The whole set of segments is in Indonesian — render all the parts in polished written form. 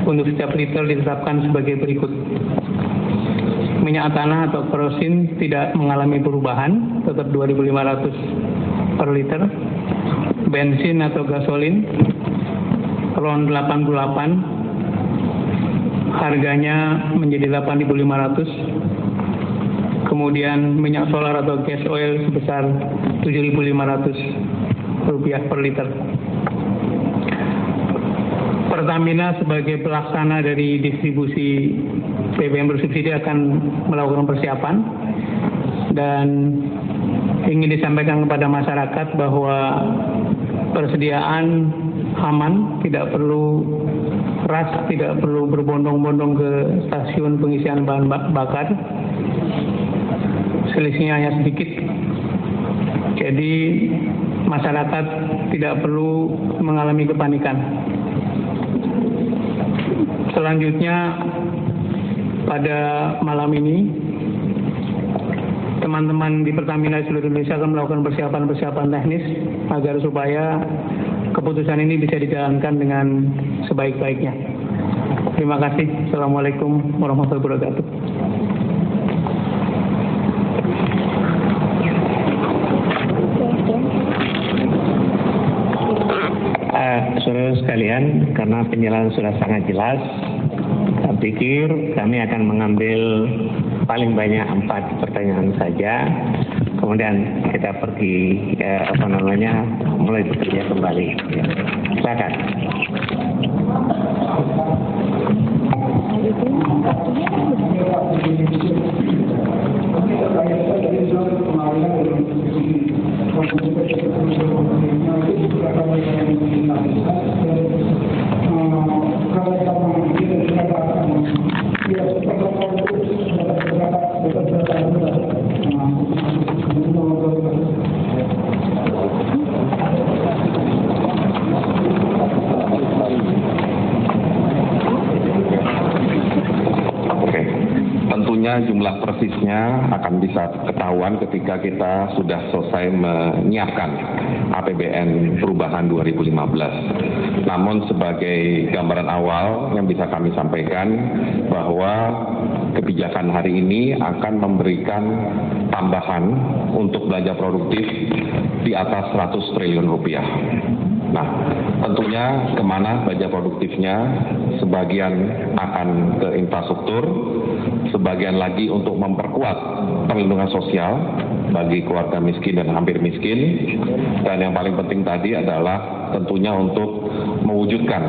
untuk setiap liter ditetapkan sebagai berikut. Minyak tanah atau kerosin tidak mengalami perubahan, tetap 2.500 per liter. Bensin atau gasolin RON 88, harganya menjadi 8.500. Kemudian minyak solar atau gas oil sebesar 7.500 rupiah per liter. Pertamina sebagai pelaksana dari distribusi BBM bersubsidi akan melakukan persiapan dan ingin disampaikan kepada masyarakat bahwa persediaan aman, tidak perlu rush, tidak perlu berbondong-bondong ke stasiun pengisian bahan bakar. Selisihnya hanya sedikit. Jadi masyarakat tidak perlu mengalami kepanikan. Selanjutnya pada malam ini teman-teman di Pertamina seluruh Indonesia akan melakukan persiapan-persiapan teknis agar supaya keputusan ini bisa dijalankan dengan sebaik-baiknya. Terima kasih. Assalamualaikum warahmatullahi wabarakatuh. Saudara sekalian, karena penjelasan sudah sangat jelas, saya pikir kami akan mengambil paling banyak 4 pertanyaan saja. Kemudian kita pergi mulai bekerja kembali. Ya. Silakan. Jumlah persisnya akan bisa ketahuan ketika kita sudah selesai menyiapkan APBN perubahan 2015. Namun sebagai gambaran awal yang bisa kami sampaikan bahwa kebijakan hari ini akan memberikan tambahan untuk belanja produktif di atas 100 triliun rupiah. Nah, tentunya kemana belanja produktifnya? Sebagian akan ke infrastruktur, sebagian lagi untuk memperkuat perlindungan sosial bagi keluarga miskin dan hampir miskin, dan yang paling penting tadi adalah tentunya untuk mewujudkan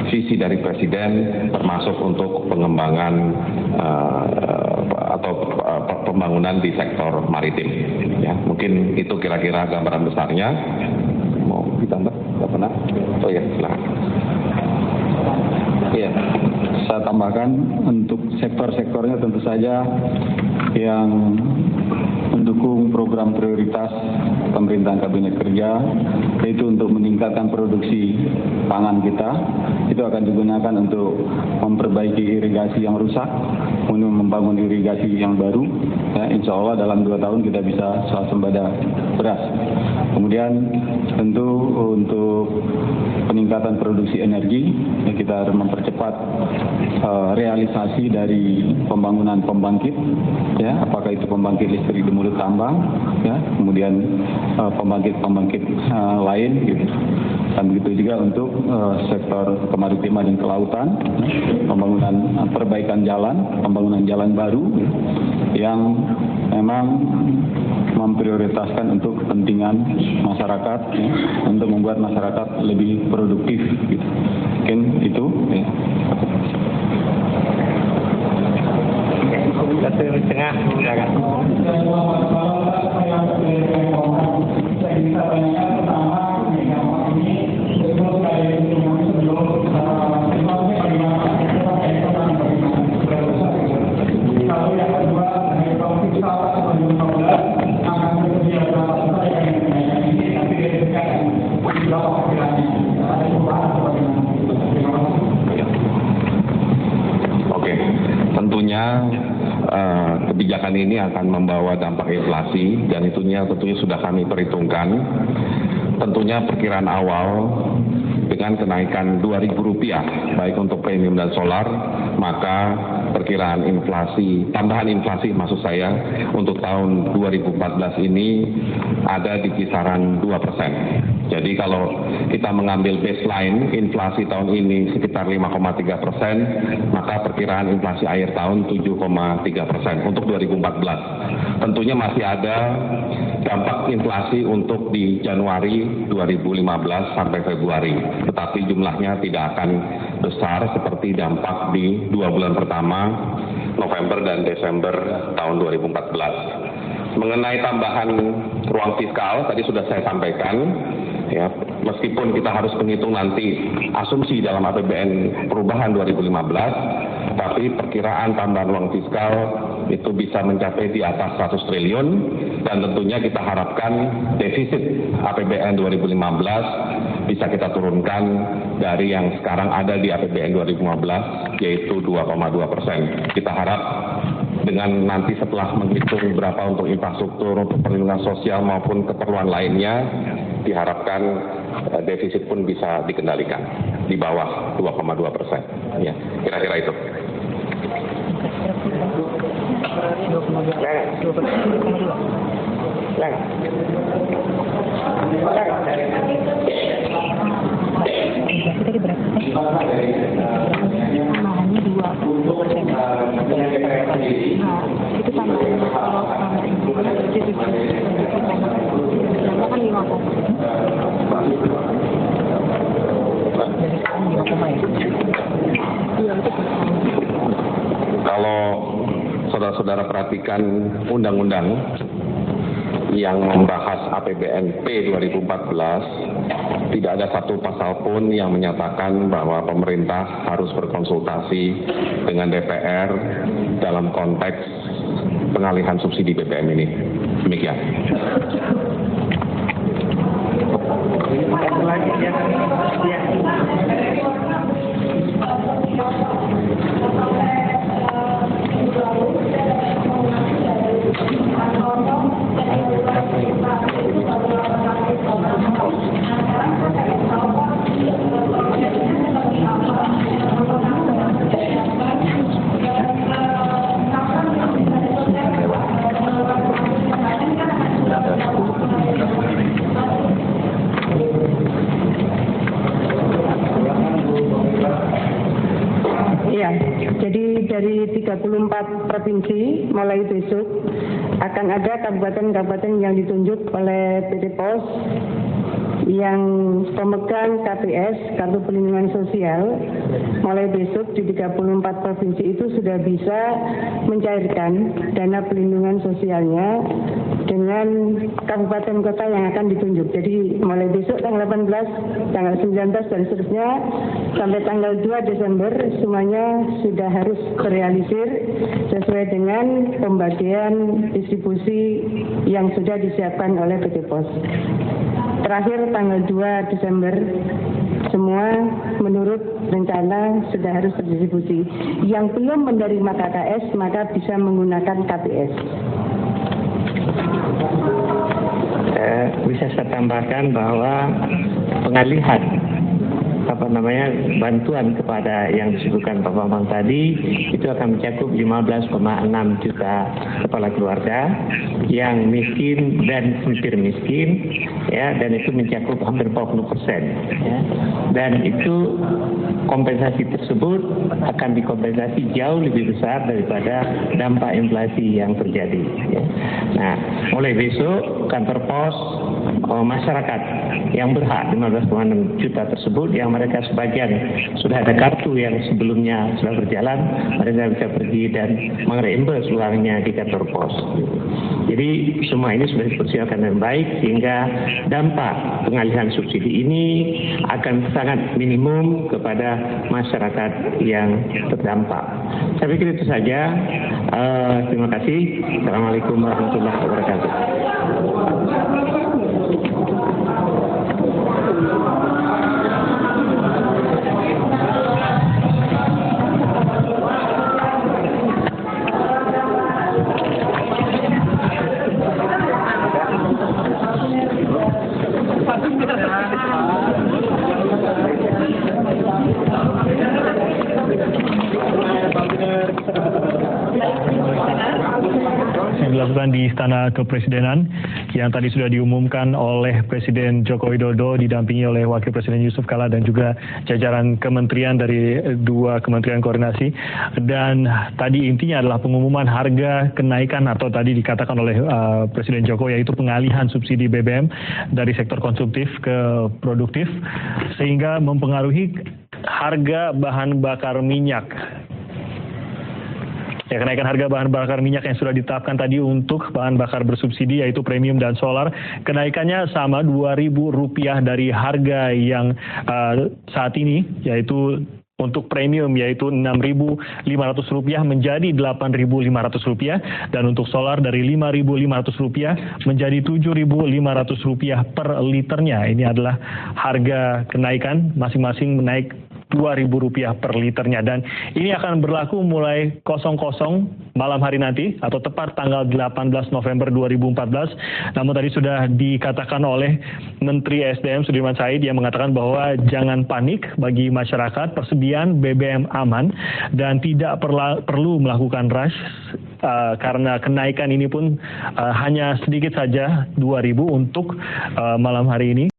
visi dari Presiden termasuk untuk pengembangan atau pembangunan di sektor maritim. Ya, mungkin itu kira-kira gambaran besarnya. Mau ditambah? Tidak pernah? Oh ya, silakan. Iya, saya tambahkan untuk sektor-sektornya tentu saja yang mendukung program prioritas pemerintahan Kabinet Kerja, yaitu untuk meningkatkan produksi pangan kita. Itu akan digunakan untuk memperbaiki irigasi yang rusak, untuk membangun irigasi yang baru. Ya, insya Allah dalam 2 tahun kita bisa swasembada beras. Kemudian tentu untuk peningkatan produksi energi, ya, kita harus mempercepat realisasi dari pembangunan pembangkit, ya, apakah itu pembangkit listrik di mulut tambang, ya, kemudian pembangkit-pembangkit lain, gitu. Dan begitu juga untuk sektor kemaritiman dan kelautan, pembangunan perbaikan jalan, pembangunan jalan baru, yang memang memprioritaskan untuk kepentingan masyarakat, ya, untuk membuat masyarakat lebih produktif, gitu. Mungkin itu, ya. Tengah, silakan. Oke, tentunya kebijakan ini akan membawa dampak inflasi dan tentunya sudah kami perhitungkan. Tentunya perkiraan awal dengan kenaikan Rp2.000 baik untuk premium dan solar, maka perkiraan inflasi, tambahan inflasi maksud saya untuk tahun 2014 ini ada di kisaran 2%. Jadi kalau kita mengambil baseline inflasi tahun ini sekitar 5,3%, maka perkiraan inflasi akhir tahun 7,3% untuk 2014. Tentunya masih ada dampak inflasi untuk di Januari 2015 sampai Februari, tetapi jumlahnya tidak akan besar seperti dampak di 2 bulan pertama, November dan Desember tahun 2014. Mengenai tambahan ruang fiskal, tadi sudah saya sampaikan, ya, meskipun kita harus menghitung nanti asumsi dalam APBN perubahan 2015, tapi perkiraan tambahan ruang fiskal itu bisa mencapai di atas 100 triliun, dan tentunya kita harapkan defisit APBN 2015 bisa kita turunkan dari yang sekarang ada di APBN 2015, yaitu 2,2%. Kita harap dengan nanti setelah menghitung berapa untuk infrastruktur, untuk perlindungan sosial maupun keperluan lainnya, diharapkan defisit pun bisa dikendalikan di bawah 2,2%. Ya, kira-kira itu. Tambahannya 2%. Itu tambahannya kalau jadi nambah kan 5%. Kalau saudara-saudara perhatikan undang-undang yang membahas APBNP 2014, tidak ada satu pasal pun yang menyatakan bahwa pemerintah harus berkonsultasi dengan DPR dalam konteks pengalihan subsidi BBM ini. Demikian. Iya, jadi dari 34 provinsi mulai besok akan ada kabupaten-kabupaten yang ditunjuk oleh PT Pos yang pemegang KPS, Kartu Pelindungan Sosial. Mulai besok di 34 provinsi itu sudah bisa mencairkan dana pelindungan sosialnya dengan kabupaten kota yang akan ditunjuk. Jadi mulai besok tanggal 18, tanggal 19 dan seterusnya sampai tanggal 2 Desember semuanya sudah harus terrealisir sesuai dengan pembagian distribusi yang sudah disiapkan oleh PT Pos. Terakhir tanggal 2 Desember semua menurut rencana sudah harus terdistribusi. Yang belum menerima KKS maka bisa menggunakan KPS. Bisa saya tambahkan bahwa pengalihan bantuan kepada yang disebutkan Pak Bambang tadi itu akan mencakup 15,6 juta kepala keluarga yang miskin dan hampir miskin, ya, dan itu mencakup hampir 40%, ya. Dan itu kompensasi tersebut akan dikompensasi jauh lebih besar daripada dampak inflasi yang terjadi, ya. Nah, mulai besok kantor pos masyarakat yang berhak 15,6 juta tersebut, yang mereka sebagian sudah ada kartu yang sebelumnya sudah berjalan, mereka bisa pergi dan mereimburse uangnya di kantor pos. Jadi semua ini sudah dipersiapkan dengan baik sehingga dampak pengalihan subsidi ini akan sangat minimum kepada masyarakat yang terdampak. Saya pikir itu saja. Terima kasih. Assalamualaikum warahmatullahi wabarakatuh. dilakukan di Istana Kepresidenan yang tadi sudah diumumkan oleh Presiden Joko Widodo didampingi oleh Wakil Presiden Yusuf Kala dan juga jajaran kementerian dari 2 kementerian koordinasi. Dan tadi intinya adalah pengumuman harga kenaikan atau tadi dikatakan oleh Presiden Joko yaitu pengalihan subsidi BBM dari sektor konsumtif ke produktif sehingga mempengaruhi harga bahan bakar minyak. Ya, kenaikan harga bahan bakar minyak yang sudah ditetapkan tadi untuk bahan bakar bersubsidi yaitu premium dan solar, kenaikannya sama Rp2.000 dari harga yang saat ini yaitu untuk premium yaitu Rp6.500 menjadi Rp8.500 dan untuk solar dari Rp5.500 menjadi Rp7.500 per liternya. Ini adalah harga kenaikan masing-masing menaik Rp2.000 per liternya dan ini akan berlaku mulai 00 malam hari nanti atau tepat tanggal 18 November 2014. Namun tadi sudah dikatakan oleh Menteri SDM Sudirman Said yang mengatakan bahwa jangan panik bagi masyarakat, persediaan BBM aman dan tidak perlu melakukan rush karena kenaikan ini pun hanya sedikit saja 2.000 untuk malam hari ini.